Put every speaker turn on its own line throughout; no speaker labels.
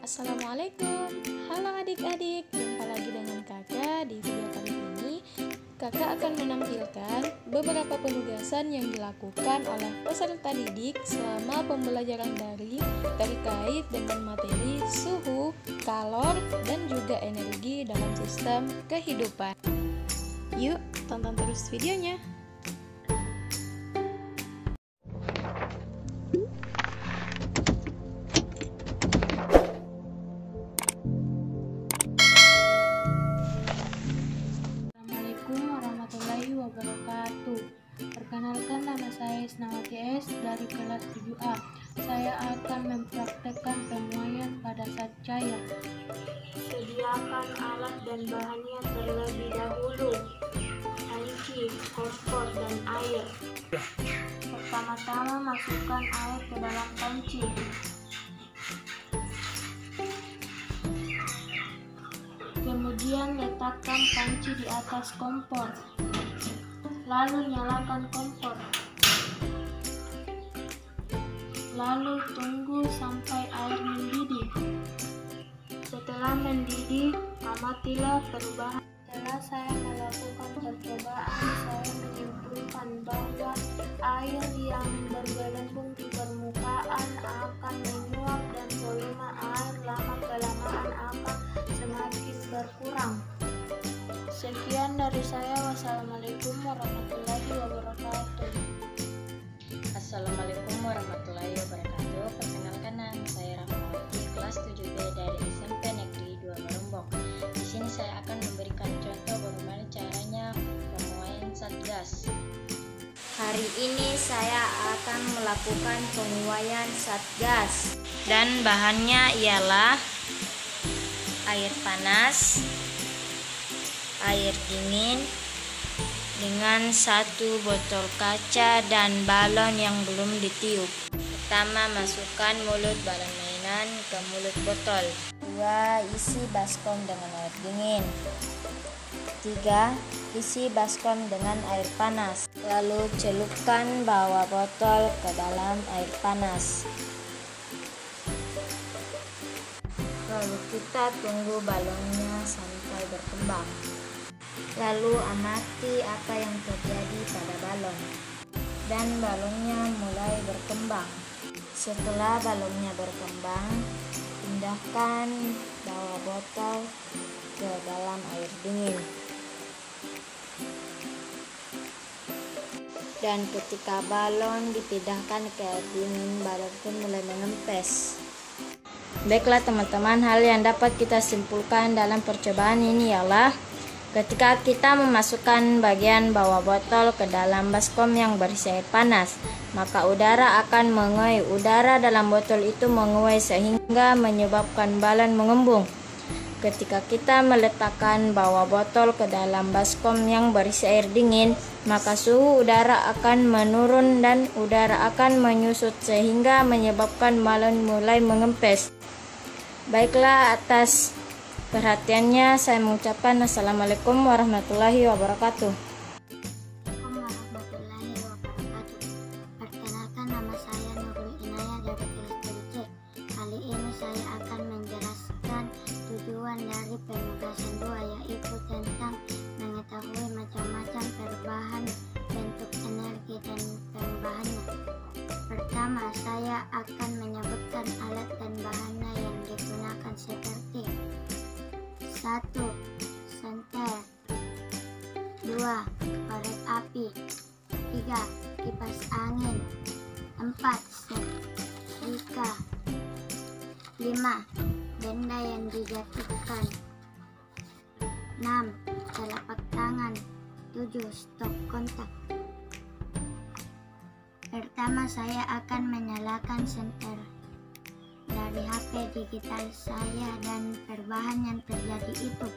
Assalamualaikum, halo adik-adik, jumpa lagi dengan kakak. Di video kali ini kakak akan menampilkan beberapa penugasan yang dilakukan oleh peserta didik selama pembelajaran daring terkait dengan materi suhu, kalor, dan juga energi dalam sistem kehidupan. Yuk, tonton terus videonya.
Warahmatullahi wabarakatuh. Perkenalkan, nama saya Isnawati S dari kelas 7A. Saya akan mempraktekkan pemuaian pada zat cair. Sediakan alat dan bahannya terlebih dahulu. Panci, kompor, dan air. Pertama-tama masukkan air ke dalam panci. Kemudian letakkan panci di atas kompor. Lalu nyalakan kompor. Lalu tunggu sampai air mendidih. Setelah mendidih, amatilah perubahan. Setelah saya melakukan percobaan, saya menyimpulkan bahwa air yang bergelembung di permukaan akan menyuap dan volume air lama-kelamaan akan semakin berkurang. Sekian dari saya. Wassalamualaikum warahmatullahi wabarakatuh.
Assalamualaikum warahmatullahi wabarakatuh. Perkenalkan, nama saya Rahmawati, kelas 7B dari SMP Negeri 2 Merumbok. Di sini saya akan memberikan contoh bagaimana caranya pemuaian zat gas. Hari ini saya akan melakukan pemuaian zat gas dan bahannya ialah air panas, air dingin, dengan 1 botol kaca dan balon yang belum ditiup. Pertama, masukkan mulut balon mainan ke mulut botol. 2. Isi baskom dengan air dingin. 3. Isi baskom dengan air panas. Lalu celupkan bawah botol ke dalam air panas. Lalu kita tunggu balonnya sampai berkembang. Lalu amati apa yang terjadi pada balon. Dan balonnya mulai berkembang. Setelah balonnya berkembang, pindahkan bawah botol ke dalam air dingin. Dan ketika balon dipindahkan ke air dingin, balon pun mulai mengempes. Baiklah teman-teman, hal yang dapat kita simpulkan dalam percobaan ini ialah ketika kita memasukkan bagian bawah botol ke dalam baskom yang berisi air panas, maka udara akan menguai. Udara dalam botol itu menguai sehingga menyebabkan balon mengembung. Ketika kita meletakkan bawah botol ke dalam baskom yang berisi air dingin, maka suhu udara akan menurun dan udara akan menyusut sehingga menyebabkan balon mulai mengempes. Baiklah, atas perhatiannya saya mengucapkan Assalamualaikum warahmatullahi wabarakatuh.
Warahmatullahi wabarakatuh. Perkenalkan, nama saya Nurul Inayah dari kelas 7C. Kali ini saya akan menjelaskan tujuan dari penugasan 2, yaitu tentang mengetahui macam-macam perubahan bentuk energi dan perubahannya. Pertama, saya akan menyebutkan alat dan bahannya yang digunakan seperti 1. Senter. 2. Korek api. 3. Kipas angin. 4. Setrika. 5. Benda yang dijatuhkan. 6. Telapak tangan. 7. Stop kontak. Pertama, saya akan menyalakan senter dari HP digital saya, dan perubahan yang terjadi itu,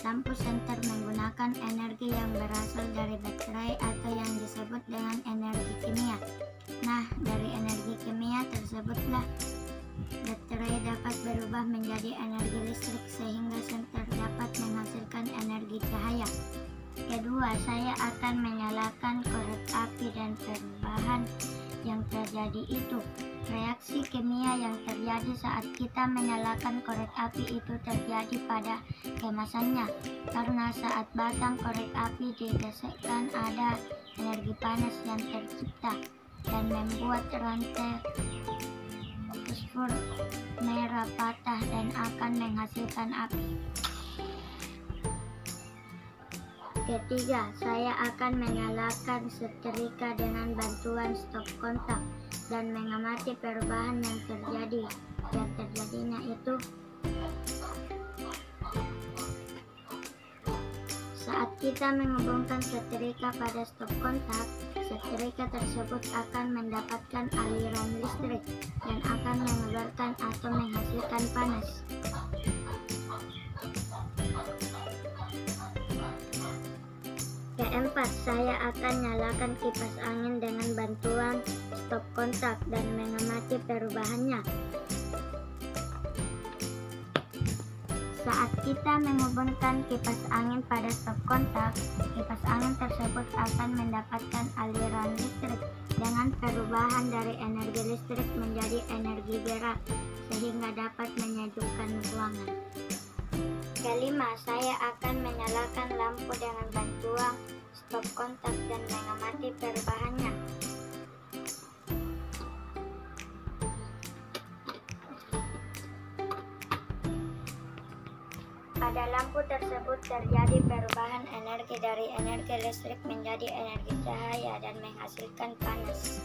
lampu senter menggunakan energi yang berasal dari baterai atau yang disebut dengan energi kimia. Nah, dari energi kimia tersebutlah baterai dapat berubah menjadi energi listrik sehingga senter dapat menghasilkan energi cahaya. Kedua, saya akan menyalakan korek api, dan perubahan yang terjadi itu. Reaksi kimia yang terjadi saat kita menyalakan korek api itu terjadi pada kemasannya, karena saat batang korek api digesekkan ada energi panas yang tercipta dan membuat rantai fosfor merah patah dan akan menghasilkan api. Ketiga, saya akan menyalakan setrika dengan bantuan stop kontak dan mengamati perubahan yang terjadi. Yang terjadinya itu saat kita menghubungkan setrika pada stop kontak, setrika tersebut akan mendapatkan aliran listrik dan akan mengeluarkan atau menghasilkan panas. Keempat, saya akan nyalakan kipas angin dengan bantuan stop kontak dan mengamati perubahannya. Saat kita menghubungkan kipas angin pada stop kontak, kipas angin tersebut akan mendapatkan aliran listrik dengan perubahan dari energi listrik menjadi energi gerak sehingga dapat menyejukkan ruangan. Kelima, saya akan menyalakan lampu dengan bantuan stop kontak dan mengamati perubahannya. Pada lampu tersebut terjadi perubahan energi dari energi listrik menjadi energi cahaya dan menghasilkan panas.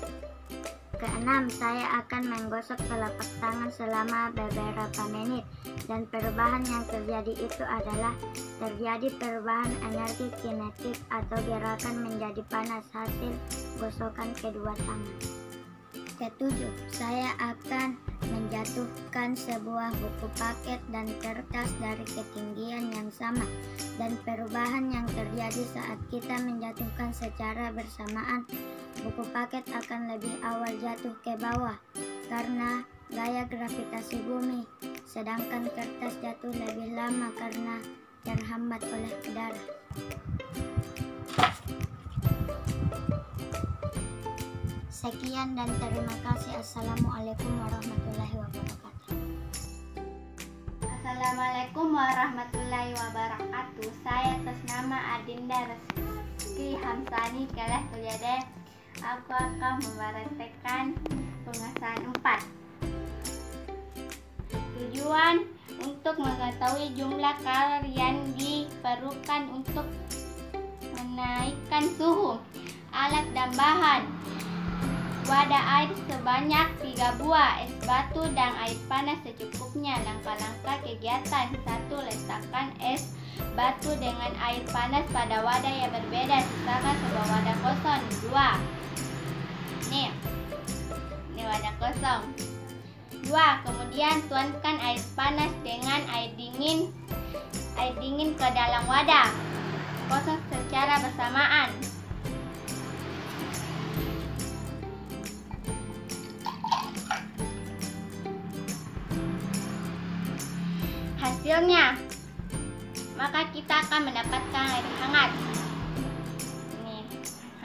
Keenam, saya akan menggosok telapak tangan selama beberapa menit dan perubahan yang terjadi itu adalah terjadi perubahan energi kinetik atau gerakan menjadi panas hasil gosokan kedua tangan. Ketujuh, saya akan menjatuhkan sebuah buku paket dan kertas dari ketinggian yang sama dan perubahan yang terjadi saat kita menjatuhkan secara bersamaan, buku paket akan lebih awal jatuh ke bawah karena gaya gravitasi bumi, sedangkan kertas jatuh lebih lama karena terhambat oleh udara. Sekian dan terima kasih. Assalamualaikum warahmatullahi wabarakatuh.
Assalamualaikum warahmatullahi wabarakatuh. Saya atas nama Adinda Rizky Hamsani kelas 7D. Aku akan mempraktekkan penguasaan 4. Tujuan untuk mengetahui jumlah kalori yang diperlukan untuk menaikkan suhu. Alat dan bahan: wadah air sebanyak 3 buah, es batu dan air panas secukupnya. Langkah-langkah kegiatan: 1. Letakkan es batu dengan air panas pada wadah yang berbeda, sisakan sebuah wadah kosong. 2. Ini wadah kosong. 2. Kemudian tuangkan air panas dengan air dingin ke dalam wadah kosong secara bersamaan. Hasilnya, maka kita akan mendapatkan air hangat. Ini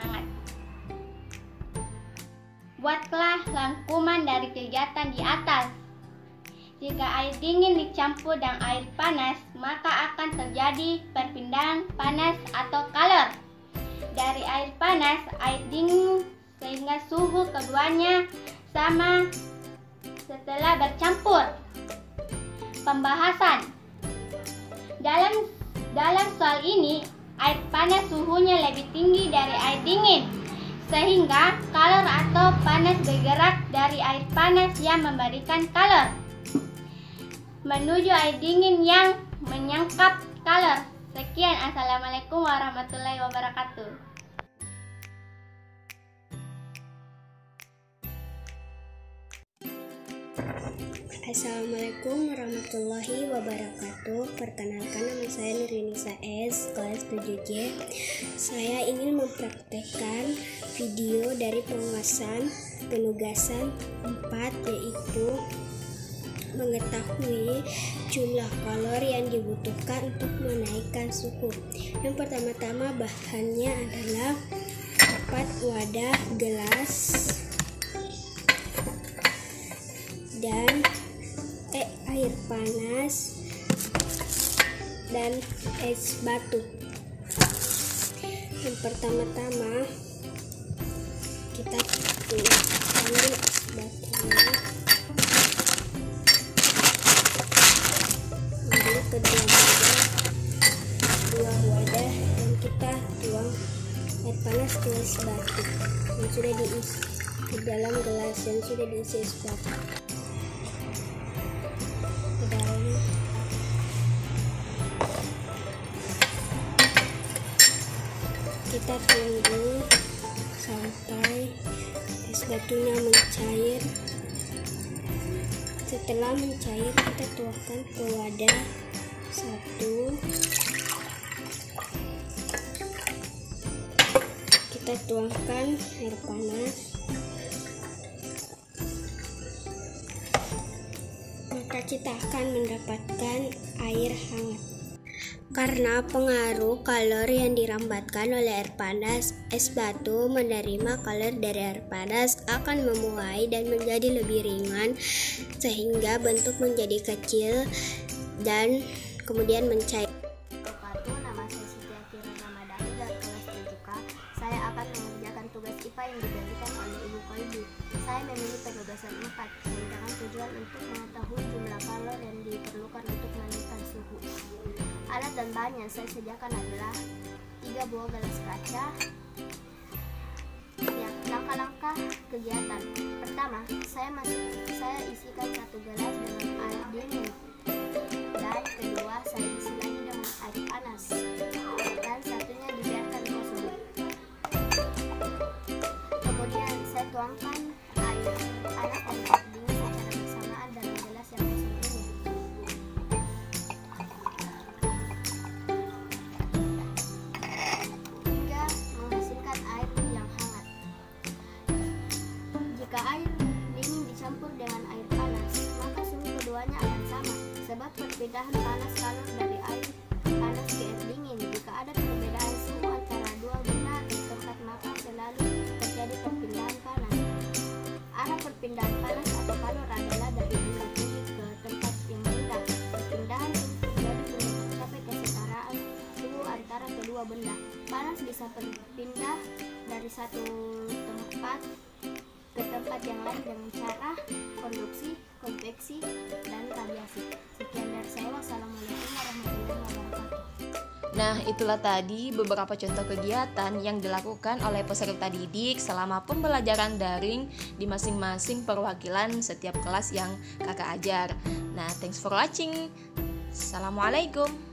hangat. Buatlah rangkuman dari kegiatan di atas. Jika air dingin dicampur dengan air panas, maka akan terjadi perpindahan panas atau kalor dari air panas air dingin sehingga suhu keduanya sama setelah bercampur. Pembahasan: dalam soal ini, air panas suhunya lebih tinggi dari air dingin, sehingga kalor atau panas bergerak dari air panas yang memberikan kalor menuju air dingin yang menyangkap kalor. Sekian, assalamualaikum warahmatullahi wabarakatuh.
Assalamualaikum warahmatullahi wabarakatuh. Perkenalkan, nama saya Nurunisa S, kelas 7J. Saya ingin mempraktekkan video dari penguasaan penugasan 4, yaitu mengetahui jumlah kalori yang dibutuhkan untuk menaikkan suhu. Yang pertama-tama bahannya adalah 4 wadah gelas dan air panas dan es batu. Yang pertama-tama kita ambil es batunya, ambil ke dalam dua wadah dan kita tuang air panas ke es batu yang sudah diisi ke dalam gelas yang sudah diisi es batu. Ke dalam kita tunggu sampai es batunya mencair. Setelah mencair, kita tuangkan ke wadah satu. Kita tuangkan air panas. Maka kita akan mendapatkan air hangat. Karena pengaruh kalori yang dirambatkan oleh air panas, es batu menerima kalori dari air panas akan memuai dan menjadi lebih ringan sehingga bentuk menjadi kecil dan kemudian mencair.
Nama saya Siti Akira Ramadhani dari kelas 7K. Saya akan mengerjakan tugas IPA yang diberikan oleh Ibu Koibu. Saya memilih penugasan 4, dengan tujuan untuk mengetahui jumlah kalori yang diperlukan untuk menaikkan suhu. Alat dan bahan yang saya sediakan adalah 3 buah gelas kaca. Langkah-langkah kegiatan. Pertama, saya isikan 1 gelas dengan air dingin. Dan kedua, saya isi lagi dengan air panas. Dan satunya dibiarkan kosong. Kemudian saya tuangkan air panas dan air dingin secara bersamaan dalam gelas yang kosong ini. Hingga menghasilkan air yang hangat. Jika air dingin dicampur dengan air panas, maka suhu keduanya akan sama, sebab perbedaan panas kalori dari air panas ke air dingin. Jika ada perbedaan suhu antara dua benda terdekat, maka selalu terjadi perpindahan panas. Arah perpindahan panas atau kalor adalah dari benda tinggi ke tempat yang rendah. Perpindahan suhu terjadi untuk mencapai kesetaraan suhu antara kedua benda. Panas bisa berpindah dari satu tempat ke tempat yang lain dengan cara konduksi, konveksi, dan radiasi. Sekian dari saya. Wassalamualaikum warahmatullahi wabarakatuh.
Nah, itulah tadi beberapa contoh kegiatan yang dilakukan oleh peserta didik selama pembelajaran daring di masing-masing perwakilan setiap kelas yang kakak ajar. Nah, thanks for watching. Assalamualaikum.